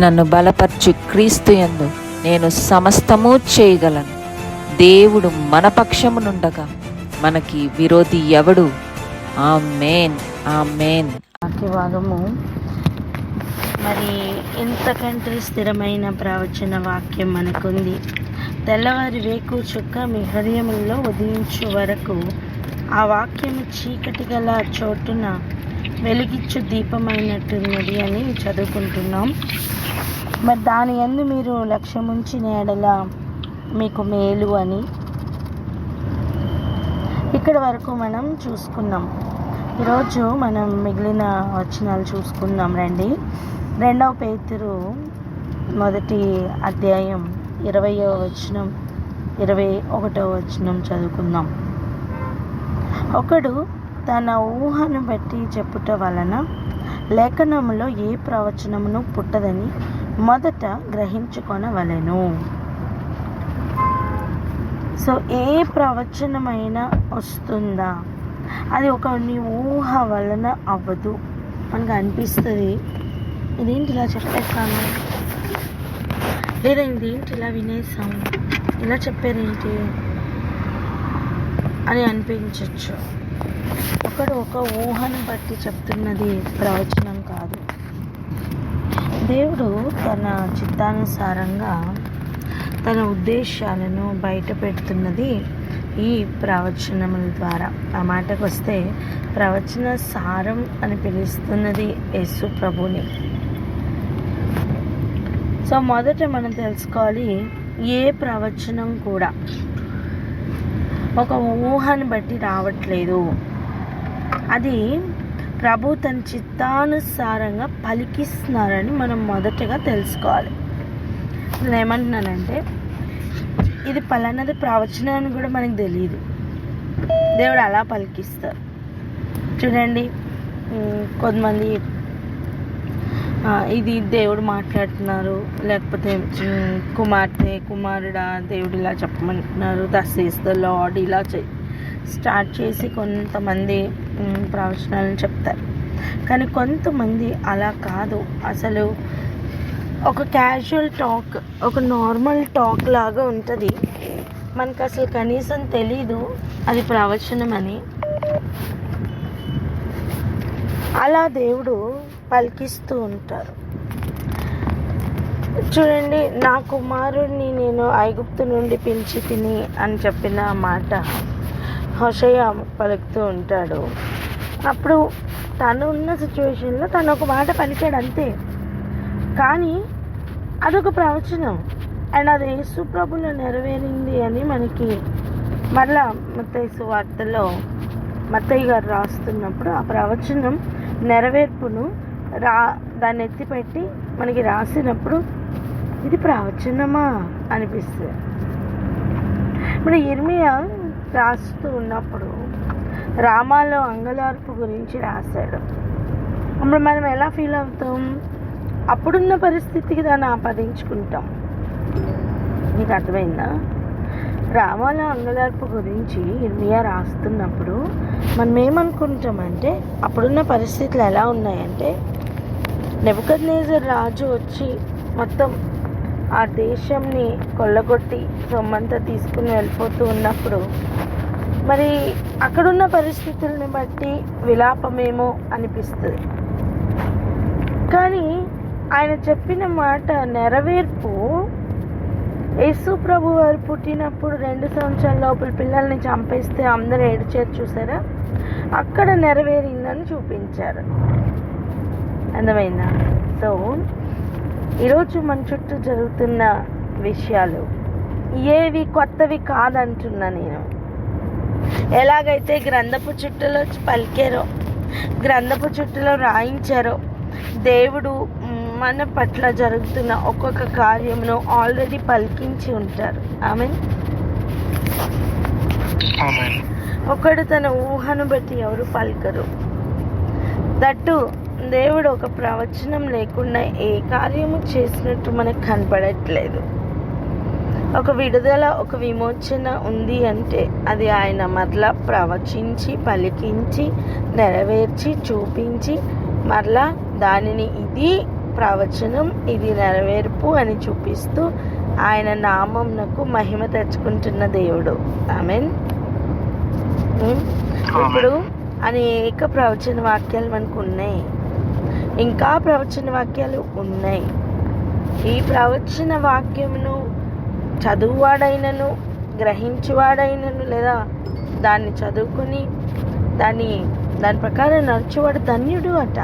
నన్ను బలపరచు క్రీస్తు యందు నేను సమస్తము చేయగలను. దేవుడు మన పక్షమునుండగా మనకి విరోధి ఎవడు? ఆమేన్, ఆమేన్. వాక్యభాగము మరి ఇంతకంటే స్థిరమైన ప్రవచన వాక్యం మనకుంది. తెల్లవారి వేకు చుక్క మీ హృదయముల్లో ఉదయించు వరకు ఆ వాక్యము చీకటి గల చోటున వెలిగిచ్చు దీపమైనట్టున్నది అని చదువుకుంటున్నాం. మరి దాని యందు మీరు లక్ష్యముంచిన ఎడల మీకు మేలు అని ఇక్కడ వరకు మనం చూసుకున్నాం. ఈరోజు మనం మిగిలిన వచనాలు చూసుకుందాం రండి. 2వ పేతురు 1వ అధ్యాయం 20వ వచనం 21వ వచనం చదువుకుందాం. ఒకడు తన ఊహను బట్టి చెప్పుట వలన లేఖనములో ఏ ప్రవచనమును పుట్టదని మొదట గ్రహించుకొనవలెను. సో ఏ ప్రవచనమైనా వస్తుందా, అది ఒక నీ ఊహ వలన అవ్వదు. మనకు అనిపిస్తుంది, ఇదేంటి ఇలా చెప్పేస్తాను, లేదా ఇదేంటి ఇలా వినేసాము, ఇలా చెప్పారేంటి అని అనిపించవచ్చు. ఒకడు ఒక ఊహను బట్టి చెప్తున్నది ప్రవచనం కాదు. దేవుడు తన చిత్తానుసారంగా తన ఉద్దేశాలను బయట పెడుతున్నది ఈ ప్రవచనముల ద్వారా. ఆ మాటకు వస్తే ప్రవచన సారం అని పిలుస్తున్నది యేసు ప్రభుని. సో మొదట మనం తెలుసుకోవాలి, ఏ ప్రవచనం కూడా ఒక ఊహను బట్టి రావట్లేదు. అది ప్రభు తన చిత్తానుసారంగా పలికిస్తున్నారని మనం మొదటగా తెలుసుకోవాలి. నేను ఏమంటున్నానంటే, ఇది పలానాది ప్రవచనం అని కూడా మనకు తెలియదు, దేవుడు అలా పలికిస్తారు. చూడండి, కొంతమంది ఇది దేవుడు మాట్లాడుతున్నారు, లేకపోతే కుమార్తె కుమారుడా దేవుడు ఇలా చెప్పమంటున్నారు, దస్ ఈస్ ద లార్డ్ ఇలా స్టార్ట్ చేసి కొంతమంది ప్రవచనాలను చెప్తారు. కానీ కొంతమంది అలా కాదు, అసలు ఒక క్యాజువల్ టాక్, ఒక నార్మల్ టాక్ లాగా ఉంటుంది. మనకు అసలు కనీసం తెలీదు అది ప్రవచనం అని. అలా దేవుడు పలికిస్తూ ఉంటారు. చూడండి, నా కుమారుడిని నేను ఐగుప్తు నుండి పిలిచి తిని అని చెప్పిన మాట హోషేయ పలుకుతూ ఉంటాడు. అప్పుడు తను ఉన్న సిచ్యువేషన్లో తను ఒక మాట పలికాడు అంతే, కానీ అదొక ప్రవచనం. అండ్ అది యేసు ప్రభులో నెరవేరింది అని మనకి మరలా మత్తయి సువార్తలో మత్తయి గారు రాస్తున్నప్పుడు ఆ ప్రవచనం నెరవేర్పును దాన్ని ఎత్తిపెట్టి మనకి రాసినప్పుడు ఇది ప్రవచనమా అనిపిస్తుంది. ఇప్పుడు ఇర్మియా రాస్తూ ఉన్నప్పుడు రామాలో అంగలార్పు గురించి రాశాడు. అప్పుడు మనం ఎలా ఫీల్ అవుతాం? అప్పుడున్న పరిస్థితికి దాన్ని ఆపాదించుకుంటాం. నీకు అర్థమైందా? రామాలో అంగలార్పు గురించి ఇర్మియా రాస్తున్నప్పుడు మనం ఏమనుకుంటామంటే, అప్పుడున్న పరిస్థితులు ఎలా ఉన్నాయంటే, నెబుకద్నెజర్ రాజు వచ్చి మొత్తం ఆ దేశంని కొల్లగొట్టి సొమ్మంతా తీసుకుని వెళ్ళిపోతూ ఉన్నప్పుడు మరి అక్కడున్న పరిస్థితుల్ని బట్టి విలాపమేమో అనిపిస్తుంది. కానీ ఆయన చెప్పిన మాట నెరవేర్పు యేసు ప్రభు వారు పుట్టినప్పుడు 2 సంవత్సరాల లోపల పిల్లల్ని చంపేస్తే అందరూ ఏడ్చారు చూసారా, అక్కడ నెరవేరిందని చూపించారు. అందమైందా? సో ఈరోజు మన చుట్టూ జరుగుతున్న విషయాలు ఏవి కొత్తవి కాదంటున్నా నేను. ఎలాగైతే గ్రంథపు చుట్టలో పలికారో, గ్రంథపు చుట్టలో రాయించారో, దేవుడు మన పట్ల జరుగుతున్న ఒక్కొక్క కార్యమును ఆల్రెడీ పలికించి ఉంటారు. ఆమేన్. ఒకడు తన ఊహను బట్టి ఎవరు పలకరు. దట్టు దేవుడు ఒక ప్రవచనం లేకుండా ఏ కార్యము చేసినట్టు మనకు కనపడట్లేదు. ఒక విడుదల, ఒక విమోచన ఉంది అంటే అది ఆయన మరలా ప్రవచించి పలికించి నెరవేర్చి చూపించి మరలా దానిని ఇది ప్రవచనం, ఇది నెరవేర్పు అని చూపిస్తూ ఆయన నామంనకు మహిమ తెచ్చుకుంటున్న దేవుడు. ఆమేన్. ఇప్పుడు అనేక ప్రవచన వాక్యాలు మనకు ఉన్నాయి, ఇంకా ప్రవచన వాక్యాలు ఉన్నాయి. ఈ ప్రవచన వాక్యమును చదువువాడైనను, గ్రహించువాడైనను, లేదా దాన్ని చదువుకుని దాని ప్రకారం నడుచువాడు ధన్యుడు అట.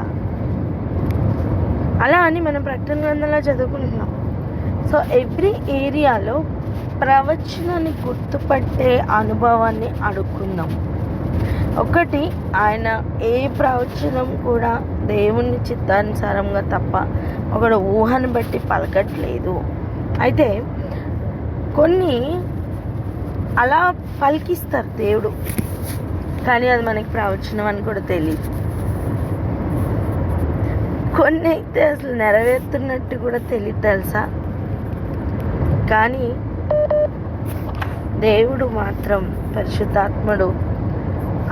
అలా అని మనం ప్రకటన గ్రంథంలో చదువుకుంటున్నాం. సో ఎవ్రీ ఏరియాలో ప్రవచనాన్ని గుర్తుపట్టే అనుభవాన్ని అడుక్కుందాం. ఒకటి, ఆయన ఏ ప్రవచనం కూడా దేవుని చిత్తానుసారంగా తప్ప ఒకడు ఊహను బట్టి పలకట్లేదు. అయితే కొన్ని అలా పలికిస్తారు దేవుడు, కానీ అది మనకి ప్రవచనం అని కూడా తెలియదు. కొన్ని అయితే అసలు నెరవేరుతున్నట్టు కూడా తెలియదు, తెలుసా? కానీ దేవుడు మాత్రం, పరిశుద్ధాత్ముడు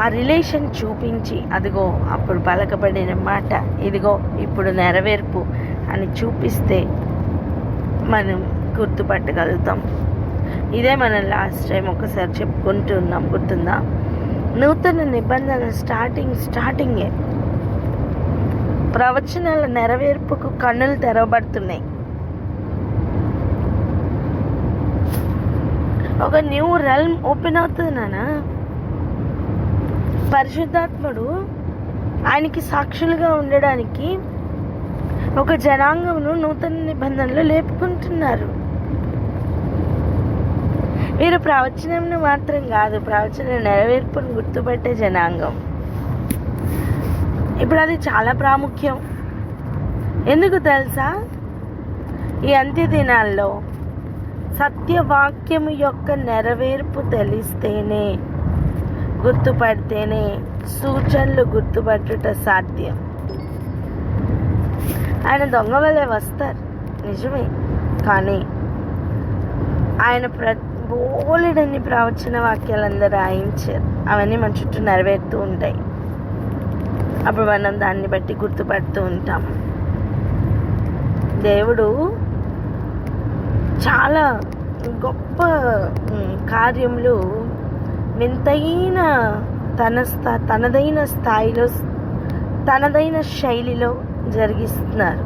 ఆ రిలేషన్ చూపించి, అదిగో అప్పుడు పలకబడిన మాట ఇదిగో ఇప్పుడు నెరవేర్పు అని చూపిస్తే మనం గుర్తుపట్టగలుగుతాం. ఇదే మనం లాస్ట్ టైం ఒకసారి చెప్పుకుంటూ ఉన్నాం, గుర్తుందా? నూతన నిబంధన స్టార్టింగే ప్రవచనాల నెరవేర్పుకు కన్నులు తెరవబడుతున్నాయి. ఒక న్యూ రెల్మ్ ఓపెన్ అవుతుంది నాన్న. పరిశుద్ధాత్ముడు ఆయనకి సాక్షులుగా ఉండడానికి ఒక జనాంగమును నూతన నిబంధనలు లేపుకుంటున్నారు. వీరు ప్రవచనంను మాత్రం కాదు, ప్రవచన నెరవేర్పును గుర్తుపట్టే జనాంగం. ఇప్పుడు అది చాలా ప్రాముఖ్యం. ఎందుకు తెలుసా? ఈ అంత్య దినాల్లో సత్యవాక్యము యొక్క నెరవేర్పు తెలిస్తేనే, గుర్తుపడితేనే సూచనలు గుర్తుపట్టుట సాధ్యం. ఆయన దొంగ వలె వస్తారు, నిజమే. కానీ ఆయన బోలెడన్ని ప్రవచన వాక్యాలందరూ రాయించారు. అవన్నీ మన చుట్టూ నెరవేరుతూ ఉంటాయి. అప్పుడు మనం దాన్ని బట్టి గుర్తుపడుతూ ఉంటాం. దేవుడు చాలా గొప్ప కార్యములు వింతైన తనదైన స్థాయిలో, తనదైన శైలిలో జరిగిస్తున్నారు.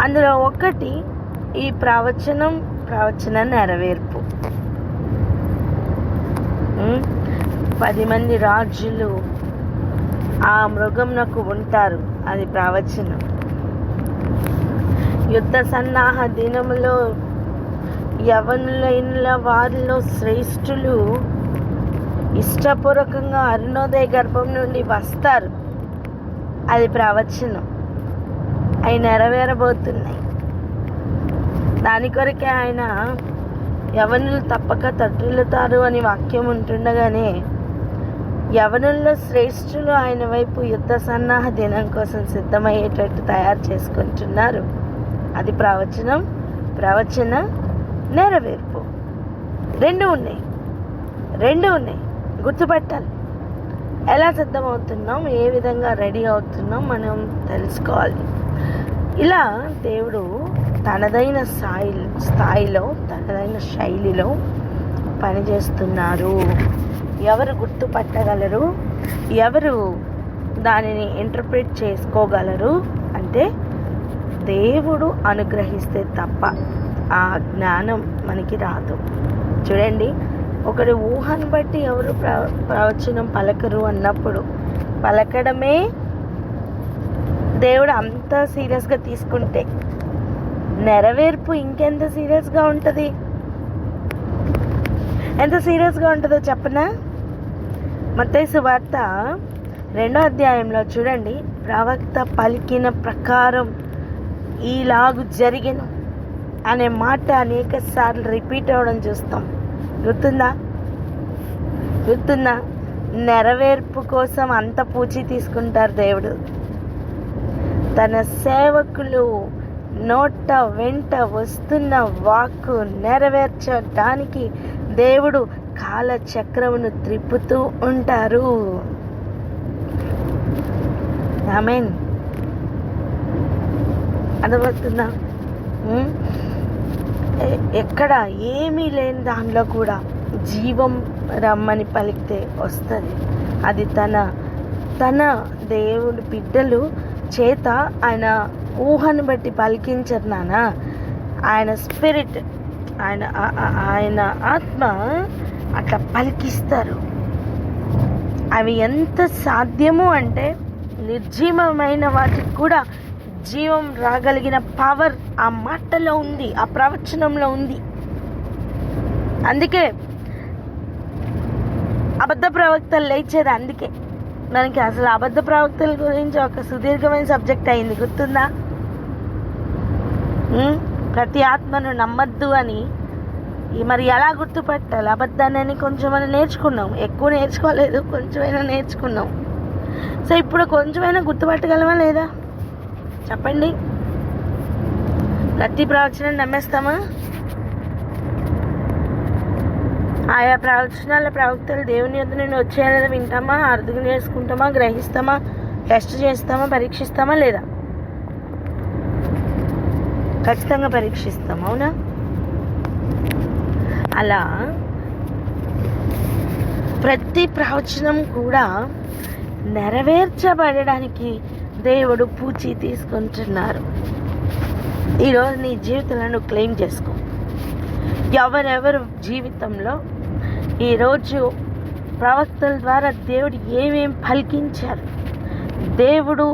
అందులో ఒకటి ఈ ప్రవచన నెరవేర్పు. 10 మంది రాజులు ఆ మృగంనకు ఉంటారు, అది ప్రవచనం. యుద్ధ సన్నాహ దినములో యవనులైన వారిలో శ్రేష్ఠులు ఇష్టపూర్వకంగా అరుణోదయ గర్భం నుండి వస్తారు, అది ప్రవచనం. అవి నెరవేరబోతున్నాయి. దాని కొరకే ఆయన యవనులు తప్పక తట్టులుతారు అని వాక్యం ఉంటుండగానే యవనుల్లో శ్రేష్ఠులు ఆయన వైపు యుద్ధ సన్నాహ దినం కోసం సిద్ధమయ్యేటట్టు తయారు చేసుకుంటున్నారు. అది ప్రవచన నెరవేర్పు. రెండు ఉన్నాయి, గుర్తుపట్టాలి. ఎలా సిద్ధమవుతున్నాం, ఏ విధంగా రెడీ అవుతున్నాం మనం తెలుసుకోవాలి. ఇలా దేవుడు తనదైన స్థాయిలో తనదైన శైలిలో పనిచేస్తున్నారు. ఎవరు గుర్తుపట్టగలరు, ఎవరు దానిని ఇంటర్ప్రిట్ చేసుకోగలరు అంటే దేవుడు అనుగ్రహిస్తే తప్ప ఆ జ్ఞానం మనకి రాదు. చూడండి, ఒకరి ఊహను బట్టి ఎవరు ప్రవచనం పలకరు అన్నప్పుడు, పలకడమే దేవుడు అంత సీరియస్గా తీసుకుంటే నెరవేర్పు ఇంకెంత సీరియస్గా ఉంటుంది? ఎంత సీరియస్గా ఉంటుందో చెప్పనా? మత్తయి సువార్త 2వ అధ్యాయంలో చూడండి, ప్రవక్త పలికిన ప్రకారం ఈలాగు జరిగెను అనే మాట అనేక సార్లు రిపీట్ అవ్వడం చూస్తాం. గుర్తుందా? నెరవేర్పు కోసం అంత పూచి తీసుకుంటారు దేవుడు. తన సేవకులు నోట వెంట వస్తున్న వాక్కు నెరవేర్చడానికి దేవుడు కాలచక్రమును త్రిప్పుతూ ఉంటారు. ఆమేన్. అర్థమవుతుందా? ఎక్కడ ఏమీ లేని దానిలో కూడా జీవం రమ్మని పలికితే వస్తుంది. అది తన దేవుడి బిడ్డలు చేత ఆయన ఊహను బట్టి పలికించరు నాన్న. ఆయన స్పిరిట్, ఆయన ఆత్మ అట్లా పలికిస్తారు. అవి ఎంత సాధ్యము అంటే నిర్జీవమైన వాటికి కూడా జీవం రాగలిగిన పవర్ ఆ మాటలో ఉంది, ఆ ప్రవచనంలో ఉంది. అందుకే అబద్ధ ప్రవక్తలు లేచేది. అందుకే మనకి అసలు అబద్ధ ప్రవక్తల గురించి ఒక సుదీర్ఘమైన సబ్జెక్ట్ అయింది, గుర్తుందా? ప్రతి ఆత్మను నమ్మద్దు అని. మరి ఎలా గుర్తుపట్టాలి అబద్ధాన్ని? కొంచెమైనా నేర్చుకున్నాం, ఎక్కువ నేర్చుకోలేదు, కొంచెమైనా నేర్చుకున్నాం. సో ఇప్పుడు కొంచెమైనా గుర్తుపట్టగలమా లేదా చెప్పండి? ప్రతి ప్రవచనం నమ్మేస్తామా? ఆయా ప్రవచనాల ప్రవక్తలు దేవుని యొద్ద నుండి వచ్చేది వింటామా, అర్థం చేసుకుంటామా, గ్రహిస్తామా, టెస్ట్ చేస్తామా, పరీక్షిస్తామా లేదా? ఖచ్చితంగా పరీక్షిస్తాం, అవునా? అలా ప్రతి ప్రవచనం కూడా నెరవేర్చబడడానికి దేవుడు పూచి తీసుకుంటున్నారు. ఈరోజు నీ జీవితంలో క్లెయిమ్ చేసుకో. ఎవరెవరు జీవితంలో ఈరోజు ప్రవక్తల ద్వారా దేవుడు ఏమేమి పలికించారు, దేవుడు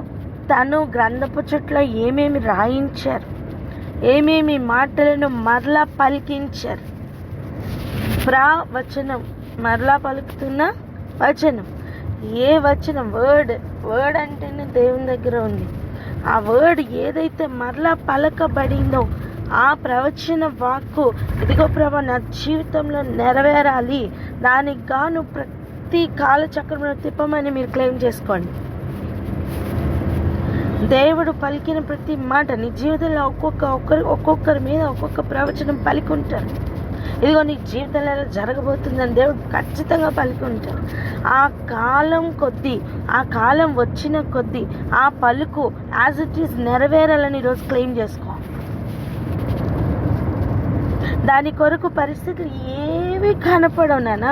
తను గ్రంథపు చుట్టూ ఏమేమి రాయించారు, ఏమేమి మాటలను మరలా పలికించారు. ప్రవచనం మరలా పలుకుతున్న వచనం. ఏ వచనం? వర్డ్ అంటేనే దేవుని దగ్గర ఉంది. ఆ వర్డ్ ఏదైతే మరలా పలకబడిందో ఆ ప్రవచన వాక్కు, ఇదిగో ప్రభా నా జీవితంలో నెరవేరాలి, దానికి గాను ప్రతి కాలచక్రంలో తిప్పమని మీరు క్లెయిమ్ చేసుకోండి. దేవుడు పలికిన ప్రతి మాట నీ జీవితంలో ఒక్కొక్కరి మీద ఒక్కొక్క ప్రవచనం పలికి ఉంటారు. ఇదిగో నీ జీవితంలో జరగబోతుందని దేవుడు ఖచ్చితంగా పలికి ఉంటారు. ఆ కాలం కొద్దీ, ఆ కాలం వచ్చిన కొద్దీ ఆ పలుకు యాజ్ ఇట్ ఈస్ నెరవేరాలని ఈరోజు క్లెయిమ్ చేసుకో. దాని కొరకు పరిస్థితులు ఏవి కనపడవు నాన్న.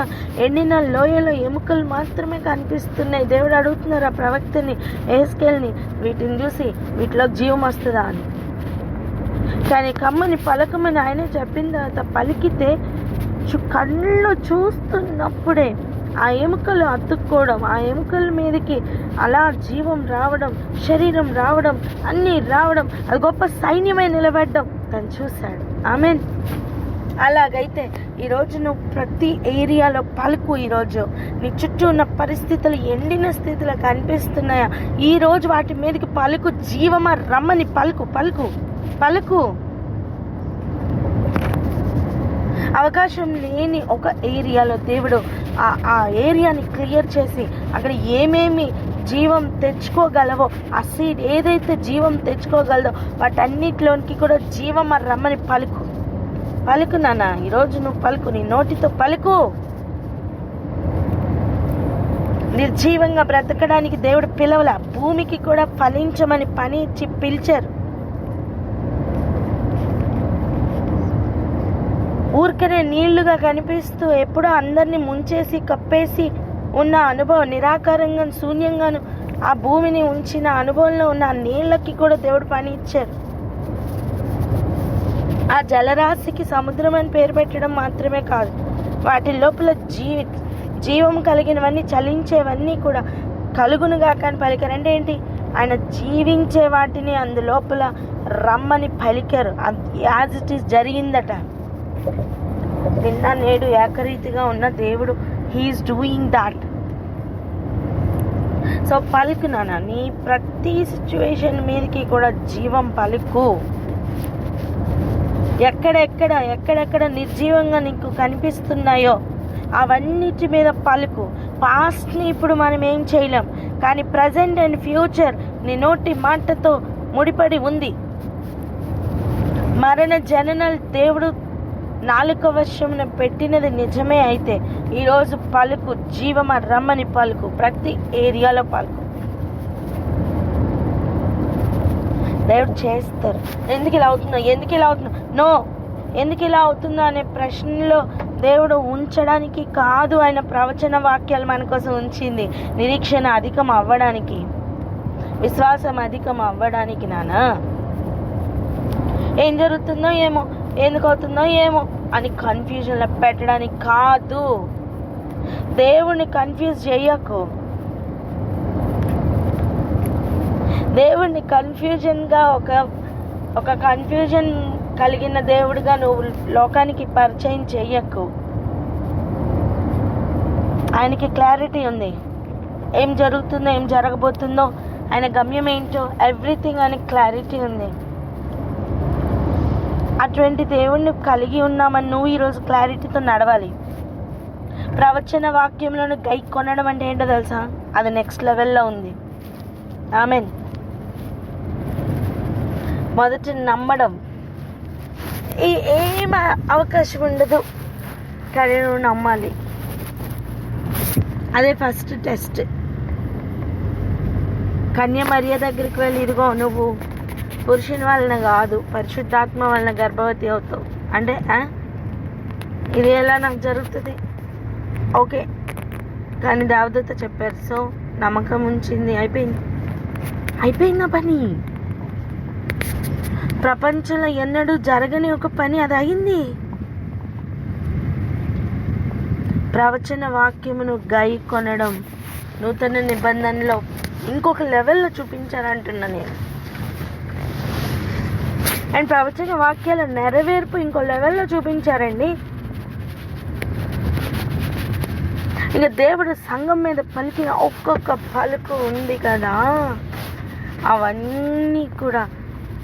ఎండిన లోయలో ఎముకలు మాత్రమే కనిపిస్తున్నాయి. దేవుడు అడుగుతున్నారు ఆ ప్రవక్తని, ఎహెజ్కేలుని, వీటిని చూసి వీటిలో జీవం వస్తుందా అని. కానీ కమ్మని పలకమని ఆయనే చెప్పిన తర్వాత పలికితే కళ్ళు చూస్తున్నప్పుడే ఆ ఎముకలు అతుక్కోవడం, ఆ ఎముకల మీదకి అలా జీవం రావడం, శరీరం రావడం, అన్నీ రావడం, అది గొప్ప సైన్యమై నిలబడ్డం తను చూశాడు. ఆమేన్. అలాగైతే ఈరోజు నువ్వు ప్రతి ఏరియాలో పలుకు. ఈరోజు నీ చుట్టూ ఉన్న పరిస్థితులు ఎండిన స్థితిలో కనిపిస్తున్నాయా? ఈరోజు వాటి మీదకి పలుకు. జీవమా రమ్మని పలుకు, పలుకు, పలుకు. అవకాశం లేని ఒక ఏరియాలో దేవుడు ఆ ఏరియాని క్లియర్ చేసి అక్కడ ఏమేమి జీవం తెచ్చుకోగలవో, ఆ సీడ్ ఏదైతే జీవం తెచ్చుకోగలదో వాటన్నిటిలోనికి కూడా జీవం రమ్మని పలుకు. పలుకు నాన్న, ఈరోజు నువ్వు పలుకు, నీ నోటితో పలుకు. నిర్జీవంగా బ్రతకడానికి దేవుడు పిలవల, భూమికి కూడా ఫలించమని పని ఇచ్చి పిలిచారు. ఊరికనే నీళ్లుగా కనిపిస్తూ ఎప్పుడో అందరినీ ముంచేసి కప్పేసి ఉన్న అనుభవం, నిరాకారంగా శూన్యంగాను ఆ భూమిని ఉంచిన అనుభవంలో ఉన్న ఆ నీళ్ళకి కూడా దేవుడు పని ఇచ్చారు. ఆ జలరాశికి సముద్రం అని పేరు పెట్టడం మాత్రమే కాదు, వాటి లోపల జీవం కలిగినవన్నీ, చలించేవన్నీ కూడా కలుగునుగా కానీ పలికారు. అంటే ఏంటి? ఆయన జీవించే వాటిని అందులోపల రమ్మని పలికారు. యాజ్ ఇట్ ఈస్ జరిగిందట. నిన్న నేడు ఏకరీతిగా ఉన్న దేవుడు, హీఈస్ డూయింగ్ దాట్. సో పలుకు నాన్న, నీ ప్రతి సిచ్యువేషన్ మీదకి కూడా జీవం పలుకు. ఎక్కడెక్కడ నిర్జీవంగా నీకు కనిపిస్తున్నాయో అవన్నిటి మీద పలుకు. పాస్ట్ని ఇప్పుడు మనం ఏం చేయలేం, కానీ ప్రజెంట్ అండ్ ఫ్యూచర్ నీ నోటి మాటతో ముడిపడి ఉంది. మరణ జననలు దేవుడు నాలుక వశమున పెట్టినది నిజమే అయితే ఈరోజు పలుకు. జీవమ రమ్మని పలుకు. ప్రతి ఏరియాలో పలుకు. దేవుడు చేస్తారు. ఎందుకు ఇలా అవుతుందో నో, ఎందుకు ఇలా అవుతుందో అనే ప్రశ్నలో దేవుడు ఉంచడానికి కాదు, ఆయన ప్రవచన వాక్యాలు మన కోసం ఉంచింది. నిరీక్షణ అధికం అవ్వడానికి, విశ్వాసం అధికం అవ్వడానికి. నానా ఏం జరుగుతుందో ఏమో, ఎందుకు అవుతుందో ఏమో అని కన్ఫ్యూజన్లో పెట్టడానికి కాదు. దేవుణ్ణి కన్ఫ్యూజ్ చేయకు. దేవుణ్ణి కన్ఫ్యూజన్గా ఒక కన్ఫ్యూజన్ కలిగిన దేవుడిగా నువ్వు లోకానికి పరిచయం చెయ్యకు. ఆయనకి క్లారిటీ ఉంది, ఏం జరుగుతుందో ఏం జరగబోతుందో, ఆయన గమ్యం ఏంటో ఎవ్రీథింగ్ ఆయనకి క్లారిటీ ఉంది. అటువంటి దేవుణ్ణి కలిగి ఉన్నామని నువ్వు ఈరోజు క్లారిటీతో నడవాలి. ప్రవచన వాక్యంలో గై కొనడం అంటే ఏంటో తెలుసా? అది నెక్స్ట్ లెవెల్లో ఉంది. ఆమెన్. మొదట నమ్మడం, ఏం అవకాశం ఉండదు కానీ నువ్వు నమ్మాలి. అదే ఫస్ట్ టెస్ట్. కన్య మరియ దగ్గరికి వెళ్ళి, ఇదిగో నువ్వు పురుషుని వలన కాదు పరిశుద్ధాత్మ వలన గర్భవతి అవుతావు అంటే, ఇది ఎలా నాకు జరుగుతుంది? ఓకే, కానీ దేవదూత చెప్పారు, సో నమ్మకం ఉంచింది, అయిపోయింది పని. ప్రపంచంలో ఎన్నడూ జరగని ఒక పని అది అయింది. ప్రవచన వాక్యమును గై కొనడం నూతన నిబంధనలో ఇంకొక లెవెల్లో చూపించారంటున్నా నేను. అండ్ ప్రవచన వాక్యాల నెరవేర్పు ఇంకో లెవెల్లో చూపించారండి. ఇక దేవుడు సంఘం మీద పలికిన ఒక్కొక్క పలుకు ఉంది కదా, అవన్నీ కూడా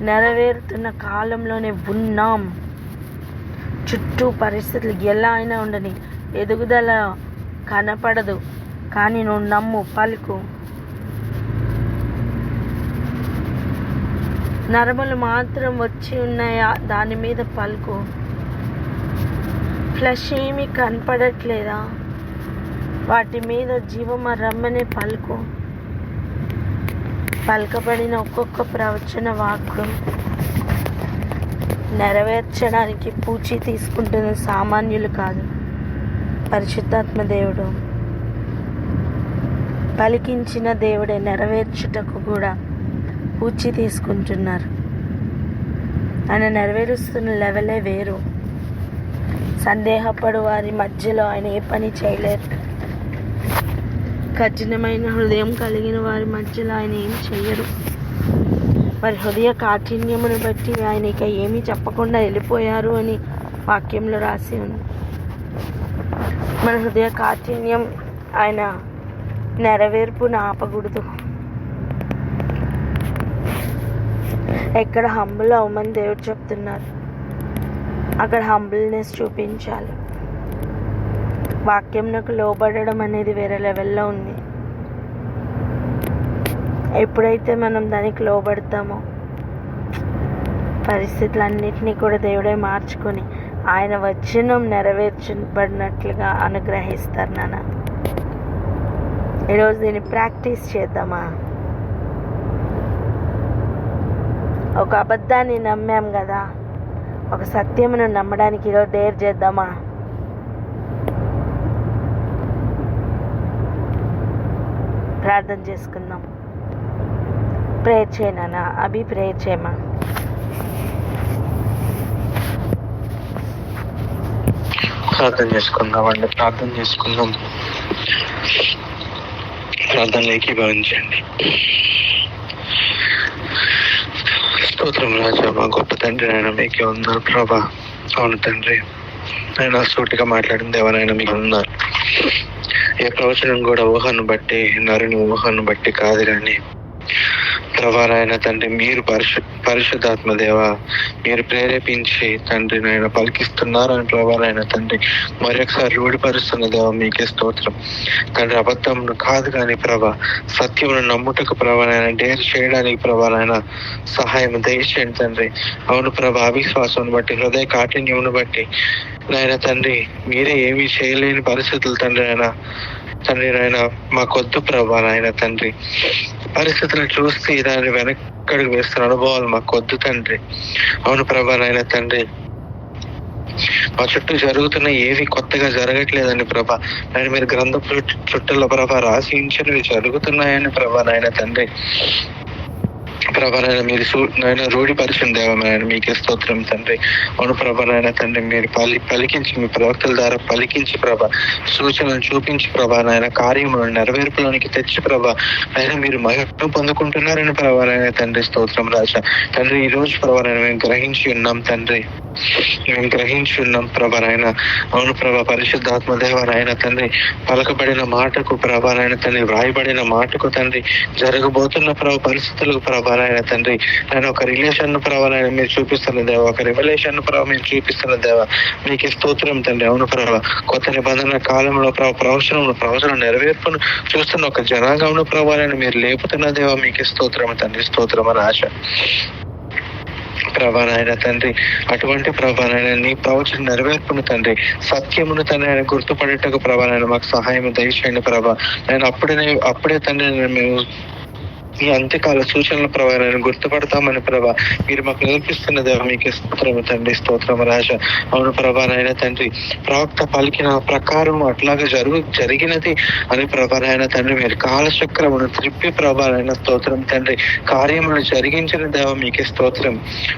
నెరవేరుతున్న కాలంలోనే ఉన్నాం. చుట్టూ పరిస్థితులు ఎలా అయినా ఉండని, ఎదుగుదల కనపడదు కానీ నువ్వు నమ్ము, పలుకు. నరములు మాత్రం వచ్చి ఉన్నాయా, దాని మీద పలుకు. ఫ్లష్ ఏమీ కనపడట్లేదా, వాటి మీద జీవమ రమ్మనే పలుకు. పలకబడిన ఒక్కొక్క ప్రవచన వాక్యం నెరవేర్చడానికి పూచి తీసుకుంటున్న సామాన్యులు కాదు, పరిశుద్ధాత్మ దేవుడు. పలికించిన దేవుడే నెరవేర్చుటకు కూడా పూచి తీసుకుంటున్నారు. ఆయన నెరవేరుస్తున్న లెవెలే వేరు. సందేహపడు వారి మధ్యలో ఆయన ఏ పని చేయలేరు. కఠినమైన హృదయం కలిగిన వారి మధ్యలో ఆయన ఏం చెయ్యరు. వారి హృదయ కాఠిన్యమును బట్టి ఆయన ఇక ఏమీ చెప్పకుండా వెళ్ళిపోయారు అని వాక్యంలో రాసి ఉంది. మన హృదయ కాఠిన్యం ఆయన నెరవేర్పును ఆపకూడదు. ఎక్కడ హంబుల్ అవ్వమని దేవుడు చెప్తున్నారు, అక్కడ హంబుల్నెస్ చూపించాలి. వాక్యంకు లోబడడం అనేది వేరే లెవెల్లో ఉంది. ఎప్పుడైతే మనం దానికి లోబడతామో పరిస్థితులన్నిటినీ కూడా దేవుడే మార్చుకొని ఆయన వచనం నెరవేర్చబడినట్లుగా అనుగ్రహిస్తారు. నాన్న, ఈరోజు దీన్ని ప్రాక్టీస్ చేద్దామా? ఒక అబద్ధాన్ని నమ్మాం కదా, ఒక సత్యమును నమ్మడానికి ఈరోజు డేర్ చేద్దామా? ప్రార్థన చేసుకుందాం. ప్రేయర్ చేయనా? అభి ప్రేయర్ చేయమా? ప్రార్థన చేసుకుందామండి. ప్రార్థనలో ఏకీభవించండి. స్తోత్రం రాజా, మా గొప్ప తండ్రి ఆయన మీకే ఉన్నారు ప్రభా. అవును తండ్రి, ఆయన సూటిగా మాట్లాడింది ఎవరైనా మీకు ఉన్నారు. ఏ ప్రవచనం కూడా ఊహను బట్టి, నరుని ఊహను బట్టి కాదు కానీ ప్రభా నాయన తండ్రి, మీరు పరిశుద్ధాత్మ దేవ, మీరు ప్రేరేపించి తండ్రి నాయన పలికిస్తున్నారని ప్రభా నాయన తండ్రి మరొకసారి రూఢిపరుస్తున్న దేవ మీకే స్తోత్రం తండ్రి. అబద్ధం కాదు కానీ ప్రభా, సత్యమును నమ్ముటకు ప్రభా నాయన డేర్ చేయడానికి ప్రభా నాయన సహాయం దయచేయండి తండ్రి. అవును ప్రభా, అవిశ్వాసం బట్టి, హృదయ కాఠిన్యమును బట్టి నాయన తండ్రి మీరే ఏమీ చేయలేని పరిస్థితులు తండ్రి నాయన తండ్రి నాయన మాకొద్దు ప్రభా నాయన తండ్రి. పరిస్థితులను చూస్తే దాన్ని వెనక్కడికి వేస్తున్న అనుభవాలు మాకొద్దు తండ్రి. అవును ప్రభా నాయన తండ్రి, మా చుట్టూ జరుగుతున్న ఏవి కొత్తగా జరగట్లేదని ప్రభా నాయన మీరు గ్రంథపు చుట్టూలో ప్రభా రాసి ఉంచినవి జరుగుతున్నాయని ప్రభా నాయన తండ్రి. ప్రభా నాయన మీరు నాయన రూఢిపరిచిన దేవమైన మీకే స్తోత్రం తండ్రి. అవును ప్రభా నాయన తండ్రి, మీరు పలికించి మీ ప్రవక్తల ద్వారా పలికించి ప్రభా సూచనలు చూపించి ప్రభా నాయన కార్యములను నెరవేర్పులోనికి తెచ్చి ప్రభా నాయన మీరు మహిమ పొందుకుంటున్నారని ప్రభా నాయన తండ్రి. స్తోత్రం రాజా తండ్రి. ఈ రోజు ప్రభా నాయన మేము గ్రహించి ఉన్నాం తండ్రి, మేము గ్రహించి ఉన్నాం ప్రభా నాయన. అవును ప్రభా పరిశుద్ధాత్మ దేవ నాయన తండ్రి, పలకబడిన మాటకు ప్రభా నాయన తండ్రి, వ్రాయబడిన మాటకు తండ్రి, జరగబోతున్న పరిస్థితులకు ప్రభా నాయన తండ్రి నేను ఒక రిలేషన్ ప్రభా నాయన మీరు చూపిస్తున్న దేవ, ఒక రివల్యూషన్ ప్రభా మీరు చూపిస్తున్న దేవ, మీకు స్తోత్రం తండ్రి. అవును ప్రభా కొత్త నిబంధన కాలంలో ప్రవచనం నెరవేర్పును చూస్తున్న ఒక జనాంగంలో ప్రభా నాయన మీరు లేపుతున్న దేవ, మీకు స్తోత్రం తండ్రి. స్తోత్రం అని ఆశ ప్రభా నాయన తండ్రి. అటువంటి ప్రభా నాయన నీ ప్రవచన నెరవేర్పును తండ్రి, సత్యమును తండ్రి ఆయన గుర్తుపడేటకు ప్రభా నాయన మాకు సహాయం దయచేయండి ప్రభా. నేను అప్పుడే తండ్రి మేము ఈ అంత్యకాల సూచనల ప్రభా నేను గుర్తుపడతామని ప్రభా మీరు మాకు నేర్పిస్తున్న దేవ, మీకు స్తోత్రము తండ్రి. స్తోత్రం రాజా. అవును ప్రభా నాయన తండ్రి, ప్రవక్త పలికిన ప్రకారం అట్లాగా జరిగినది అని ప్రభా నాయన తండ్రి, మీరు కాలచక్రమును త్రిప్పి ప్రభా నాయన స్తోత్రం తండ్రి, కార్యమును జరిగించిన దేవ, మీకే స్తోత్రం.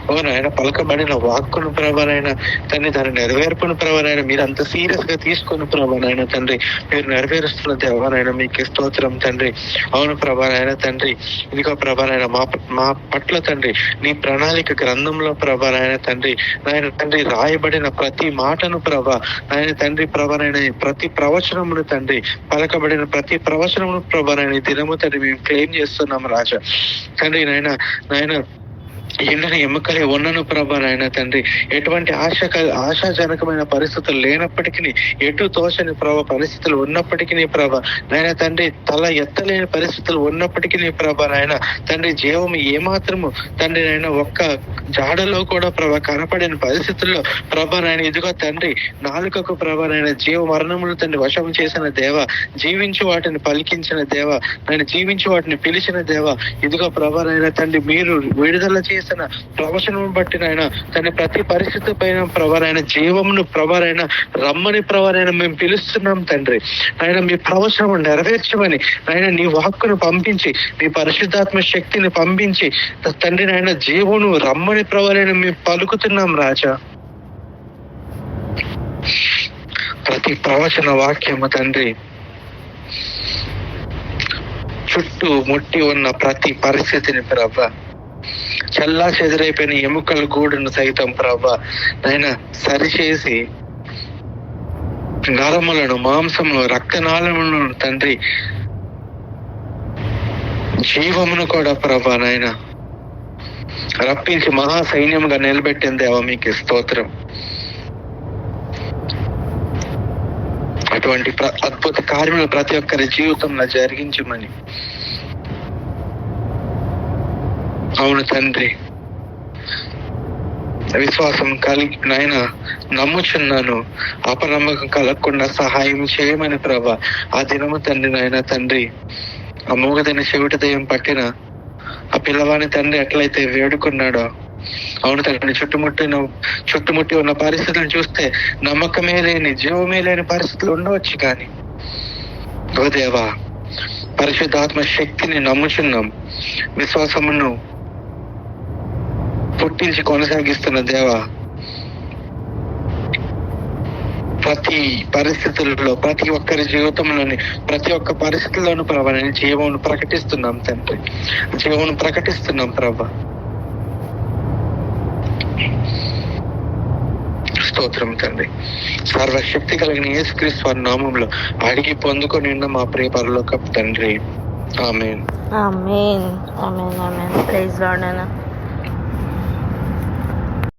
ఓ నాయన పలకబడిన వాక్కును ప్రభా నాయన తండ్రి, దాని నెరవేర్పును ప్రభా నాయన మీరు అంత సీరియస్ గా తీసుకుని ప్రభా నాయన తండ్రి మీరు నెరవేరుస్తున్న దేవ నాయన, మీకే స్తోత్రం తండ్రి. అవును ప్రభా నాయన తండ్రి, ఇదిగో ప్రభా నాయన మా పట్ల తండ్రి నీ ప్రణాళిక గ్రంథంలో ప్రభా నాయన తండ్రి రాయబడిన ప్రతి మాటను ప్రభా నాయన తండ్రి ప్రభా నాయన ప్రతి ప్రవచనమును తండ్రి, పలకబడిన ప్రతి ప్రవచనమును ప్రభా నాయన దినము తండ్రి మేము క్లెయిమ్ చేస్తున్నాం రాజా తండ్రి. నాయన ఎండని ఎముకలే ఉన్నను ప్రభా నాయన తండ్రి, ఎటువంటి ఆశాజనకమైన పరిస్థితులు లేనప్పటికీ, ఎటు తోచని ప్రభా పరిస్థితులు ఉన్నప్పటికీ ప్రభా నాయన తండ్రి, తల ఎత్తలేని పరిస్థితులు ఉన్నప్పటికీ ప్రభా నాయన తండ్రి, జీవము ఏమాత్రము తండ్రి నాయన ఒక్క జాడలో కూడా ప్రభా కనపడిన పరిస్థితుల్లో ప్రభా నాయన ఇదిగో తండ్రి నాలుకకు ప్రభా నాయన జీవ మరణములు తండ్రి వశం చేసిన దేవ, జీవించి వాటిని పలికించిన దేవ, నాయన జీవించి వాటిని పిలిచిన దేవ, ఇదిగో ప్రభా నాయన తండ్రి మీరు విడుదల చేసిన ప్రవచనం బట్టి నాయన తన ప్రతి పరిస్థితి పైన ప్రభారైన జీవమును ప్రభారైన రమ్మని ప్రభారైన మేము పిలుస్తున్నాం తండ్రి. ఆయన మీ ప్రవచనం నెరవేర్చమని ఆయన నీ వాక్కును పంపించి, మీ పరిశుద్ధాత్మ శక్తిని పంపించి తండ్రి నాయన జీవమును రమ్మని ప్రభారైన మేము పలుకుతున్నాం రాజా. ప్రతి ప్రవచన వాక్యము తండ్రి చుట్టూ ముట్టి ఉన్న ప్రతి పరిస్థితిని ప్రభా, చల్లా చెదిరైపోయిన ఎముకల గూడును సైతం ప్రభా నాయన సరిచేసి, నరములను మాంసమును రక్తనాళములను తండ్రి జీవమును కూడా ప్రభా నాయన రప్పించి మహా సైన్యముగా నిలబెట్టిన దేవ, మీకు స్తోత్రం. అటువంటి అద్భుత కార్యములు ప్రతి ఒక్కరి జీవితంలో జరిగించమని. అవును తండ్రి, విశ్వాసం కలిగి నాయన నమ్ముచున్నాను, అపనమ్మకం కలగకుండా సహాయం చేయమని ప్రభా. ఆ దినము తండ్రి నాయన తండ్రి ఆ మూగదైన చెవిటి దయ్యం పట్టిన ఆ పిల్లవాని తండ్రి ఎట్లయితే వేడుకున్నాడో, అవును తండ్రి చుట్టుముట్టి ఉన్న పరిస్థితులను చూస్తే నమ్మకమే లేని జీవమే లేని పరిస్థితులు ఉండవచ్చు, కానీ ఓ దేవా పరిశుద్ధాత్మ శక్తిని నమ్ముచున్నాం, విశ్వాసమును పుట్టించి కొనసాగిస్తున్న దేవ, ప్రతి పరిస్థితుల్లో ప్రతి ఒక్కరి జీవితంలోని ప్రతి ఒక్క పరిస్థితుల్లోనూ ప్రభా నేను జీవమును ప్రకటిస్తున్నాం తండ్రి, జీవమును ప్రకటిస్తున్నాం ప్రభా. స్తోత్రం తండ్రి. సర్వశక్తి కలిగిన యేసుక్రీస్తు వారి నామములో అడిగి పొందుకొని ఉన్న మా ప్రియ పరలోకపు తండ్రి. ఆమేన్. ఆమేన్. ఆమేన్. ఆమేన్. Praise lord.